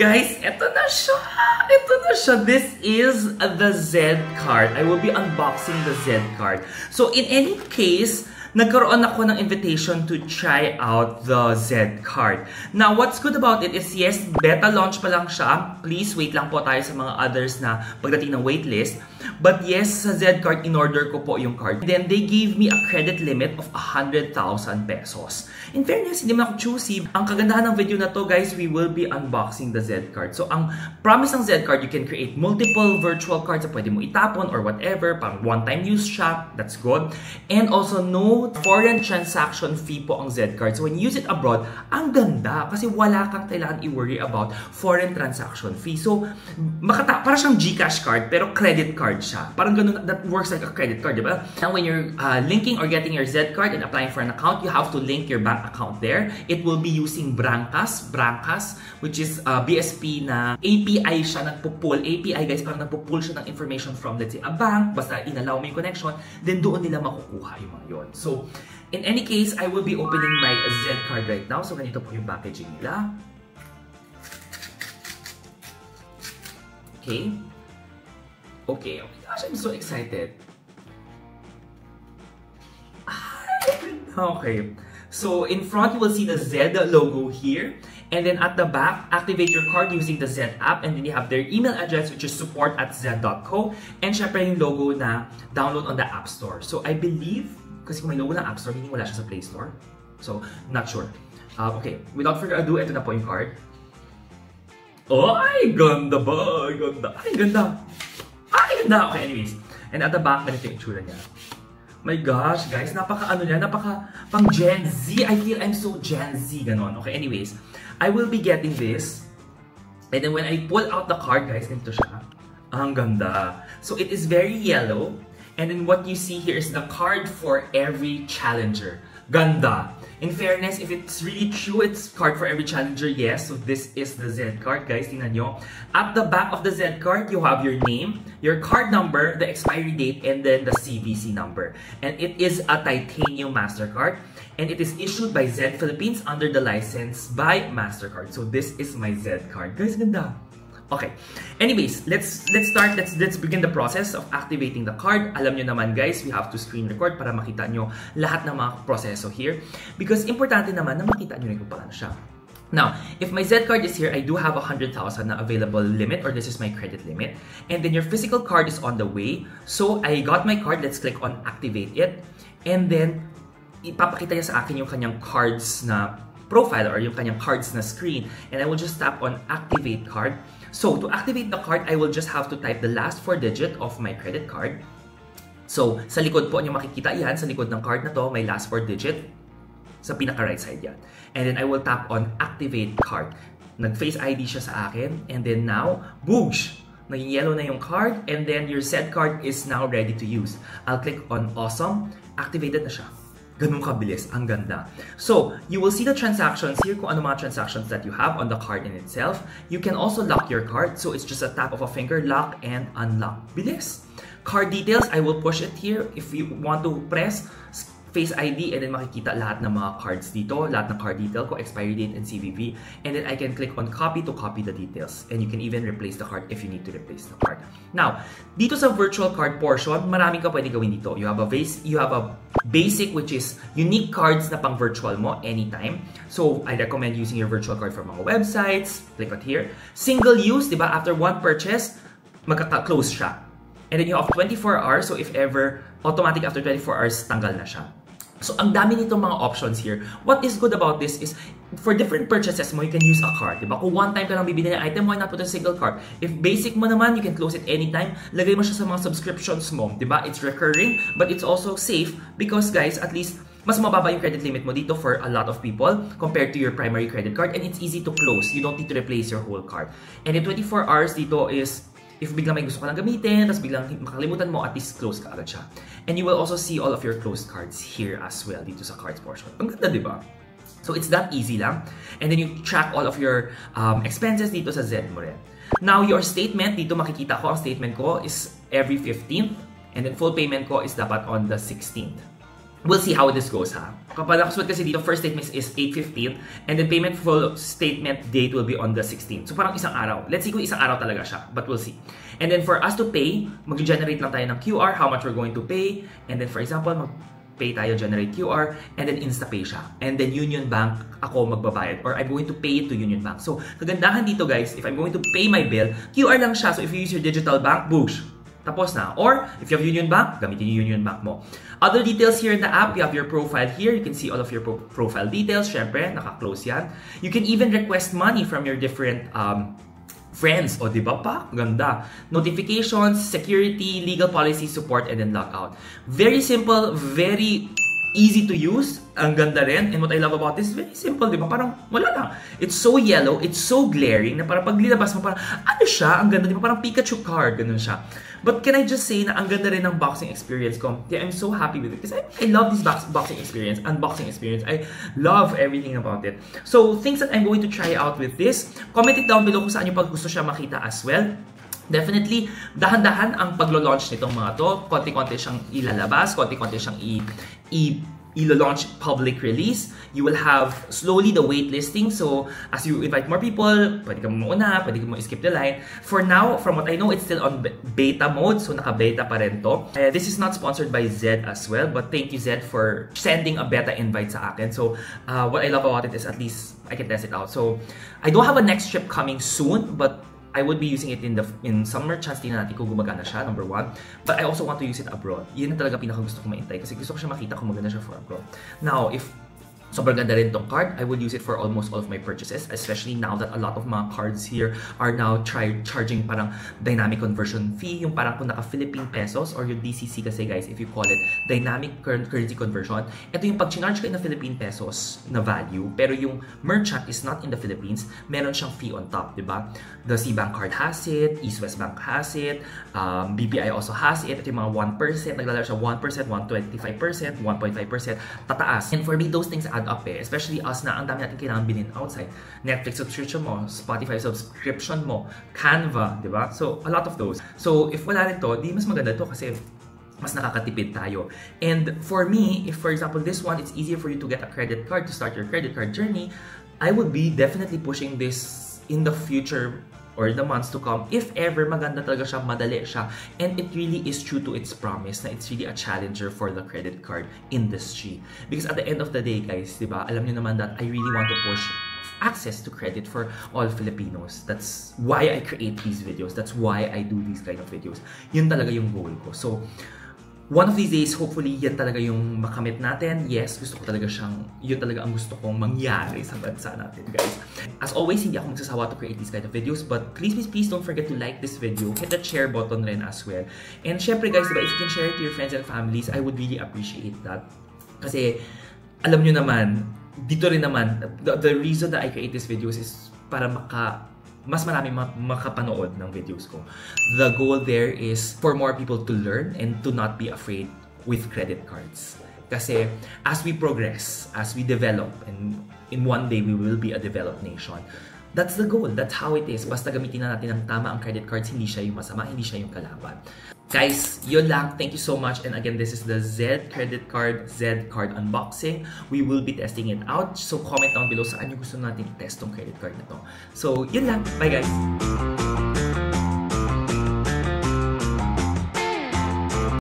Guys, ito na siya! Ito na siya! This is the Z card. I will be unboxing the Z card. So, in any case, nagkaroon ako ng invitation to try out the Z card. Now, what's good about it is, yes, beta launch pa lang siya. Please, wait lang po tayo sa mga others na pagdating ng waitlist. But yes, sa Z card, in-order ko po yung card. Then, they gave me a credit limit of 100,000 pesos. In fairness, hindi man ako choosy. Ang kagandahan ng video na to, guys, we will be unboxing the Z card. So, ang promise ng Z card, you can create multiple virtual cards na pwede mo itapon or whatever. Pang one-time use siya. That's good. And also, no foreign transaction fee po ang Z card. So, when you use it abroad, ang ganda. Kasi wala kang kailangan i-worry about foreign transaction fee. So, para siyang GCash card, pero credit card siya. Parang ganun, that works like a credit card, di ba? Now, when you're linking or getting your Z card and applying for an account, you have to link your bank account there. It will be using Brancas, which is BSP na API siya, nagpo-pull. API, guys, parang nagpo-pull siya ng information from, let's say, a bank. Basta inallow mo yung connection, then doon nila makukuha yung mga yun. So, in any case, I will be opening my Z card right now. So, ganito po yung packaging nila. Okay. Okay. Gosh, I'm so excited. Okay. So, in front, you will see the Z logo here. And then at the back, activate your card using the Z app. And then you have their email address, which is support@z.co. And syempre yung logo na download on the App Store. So, I believe, kasi kung may logo ng App Store, hindi wala siya sa Play Store. So, not sure. Okay, without further ado, ito na po yung card. Oh, ay, ganda ba? Ay, ganda. Ay, ganda. Ay, ganda. Okay, anyways. And at the back, ganito yung itsura niya. My gosh, guys, napaka-ano niya, napaka-pang Gen Z. I feel I'm so Gen Z, ganon. Okay, anyways. I will be getting this. And then when I pull out the card, guys, ganito siya. Ang ganda. So, it is very yellow. And then what you see here is the card for every challenger. Ganda. In fairness, if it's really true, it's card for every challenger, yes. So this is the Z card, guys. Tingnan nyo. At the back of the Z card, you have your name, your card number, the expiry date, and then the CVC number. And it is a titanium MasterCard. And it is issued by Z Philippines under the license by MasterCard. So this is my Z card. Guys, ganda. Okay. Anyways, let's start. Let's begin the process of activating the card. Alam nyo naman, guys, we have to screen record para makita nyo lahat ng mga proseso here. Because importante naman na makita nyo rin kung paano siya. Now, if my Z card is here, I do have 100,000 na available limit, or this is my credit limit. And then your physical card is on the way. So I got my card. Let's click on activate it. And then ipapakita niya sa akin yung kanyang cards na profile or yung kanyang cards na screen. And I will just tap on activate card. So, to activate the card, I will just have to type the last 4 digit of my credit card. So, sa likod po nyo makikita yan, sa likod ng card na to, may last 4 digit. Sa pinaka-right side yan. And then I will tap on activate card. Nag-face ID siya sa akin. And then now, boosh! Naging yellow na yung card. And then your Z card is now ready to use. I'll click on awesome. Activated na siya. Ganun kabilis, ang ganda. So, you will see the transactions here, kung ano mga transactions that you have on the card in itself. You can also lock your card, so it's just a tap of a finger, lock and unlock. Bilis! Card details, I will push it here. If you want to press Face ID, and then makikita lahat ng mga cards dito, lahat ng card detail ko, expiry date and CVV. And then I can click on copy to copy the details. And you can even replace the card if you need to replace the card. Now, dito sa virtual card portion, maraming ka pwede gawin dito. You have a basic, which is unique cards na pang virtual mo anytime. So, I recommend using your virtual card for mga websites. Click on here. Single use, di ba? After one purchase, magkaka-close siya. And then you have 24 hours. So, if ever, automatic after 24 hours, tanggal na siya. So, ang dami nitong mga options here. What is good about this is, for different purchases mo, you can use a card. Diba? Kung one time ka lang bibili ng item, why not put a single card? If basic mo naman, you can close it anytime. Lagay mo siya sa mga subscriptions mo. Diba? It's recurring, but it's also safe because, guys, at least, mas mababa yung credit limit mo dito for a lot of people compared to your primary credit card. And it's easy to close. You don't need to replace your whole card. And in 24 hours dito is, if biglang may gusto ka lang gamitin, tapos biglang makalimutan mo, at least close ka agad siya. And you will also see all of your closed cards here as well, dito sa cards portion. Ang ganda, di ba? So, it's that easy lang. And then you track all of your expenses dito sa Z mo rin. Now, your statement, dito makikita ko, ang statement ko is every 15th. And then full payment ko is dapat on the 16th. we'll see how this goes, ha? Kapag nakasulat kasi dito, first statement is 8/15, and then payment full statement date will be on the 16th. So parang isang araw. Let's see kung isang araw talaga siya, but we'll see. And then for us to pay, mag-generate lang tayo ng QR, how much we're going to pay, and then for example, mag-pay tayo, generate QR, and then InstaPay siya. And then Union Bank, ako magbabayad, or I'm going to pay it to Union Bank. So kagandahan dito guys, if I'm going to pay my bill, QR lang siya. So if you use your digital bank, boosh! Tapos na. Or, if you have Union Bank, gamitin yung Union Bank mo. Other details here in the app, you have your profile here. You can see all of your profile details. Syempre, naka-close yan. You can even request money from your different friends. O, di ba pa? Ganda. Notifications, security, legal policy, support, and then logout. Very simple, very easy to use. Ang ganda rin. And what I love about this, very simple, di ba? Parang wala lang. It's so yellow, it's so glaring, na parang pag linabas mo, parang ano siya? Ang ganda, di ba? Parang Pikachu card, ganun siya. But can I just say na ang ganda rin ng boxing experience ko? Yeah, I'm so happy with it. Because I love this boxing experience, unboxing experience. I love everything about it. So, things that I'm going to try out with this, comment it down below kung saan yung pag gusto siya makita as well. Definitely, dahan-dahan ang paglo-launch nitong mga to. Konti-konti siyang ilalabas, konti-konti siyang i-launch public release. You will have slowly the waitlisting. So, as you invite more people, pwede ka mo mauna, pwede ka mo skip the line. For now, from what I know, it's still on beta mode. So, naka-beta pa rin to. This is not sponsored by Zed as well. But thank you, Zed, for sending a beta invite sa akin. So, what I love about it is at least I can test it out. So, I don't have a next trip coming soon, but I would be using it in summer. Chance din natin kung gumagana siya, number 1. But I also want to use it abroad. Yun na talaga pinaka gusto ko maintay kasi gusto ko siya makita kung maganda siya for abroad. Now, if sobrang ganda rin tong card, I would use it for almost all of my purchases, especially now that a lot of mga cards here are now charging parang dynamic conversion fee, yung parang kung naka-Philippine pesos or yung DCC kasi guys, if you call it dynamic currency conversion, ito yung pag charge ka in the Philippine pesos na value, pero yung merchant is not in the Philippines, meron siyang fee on top, di ba? The C-Bank card has it, East West Bank has it, BPI also has it, ito yung mga 1%, naglalaro siya 1%, 1.25%, 1.5%, tataas. And for me, those things add up especially us na ang dami natin kailangan bilhin outside. Netflix subscription mo, Spotify subscription mo, Canva, di ba? So, a lot of those. So, if wala rin to, di mas maganda to kasi mas nakakatipid tayo. And for me, if for example, this one, it's easier for you to get a credit card to start your credit card journey, I would be definitely pushing this in the future or the months to come, if ever maganda talaga siya, madali siya, and it really is true to its promise na it's really a challenger for the credit card industry. Because at the end of the day, guys, diba, alam niyo naman that I really want to push access to credit for all Filipinos. That's why I create these videos. That's why I do these kind of videos. Yun talaga yung goal ko. So, one of these days, hopefully, yan talaga yung makamit natin. Yes, gusto ko talaga siyang, yun talaga ang gusto kong mangyari sa bansa natin, guys. As always, hindi ako magsasawa to create these kind of videos, but please don't forget to like this video. Hit the share button rin as well. And syempre, guys, diba, if you can share it to your friends and families, I would really appreciate that. Kasi, alam nyo naman, dito rin naman, the reason that I create these videos is para mas marami makapanood ng videos ko. The goal there is for more people to learn and to not be afraid with credit cards. Kasi as we progress, as we develop, and in one day we will be a developed nation, that's the goal. That's how it is. Basta gamitin na natin ng tama ang credit cards, hindi siya yung masama, hindi siya yung kalaban. Guys, yun lang. Thank you so much. And again, this is the Zed credit card, Zed card unboxing. We will be testing it out. So comment down below saan yung gusto natin i-test tong credit card na to. So, yun lang. Bye guys!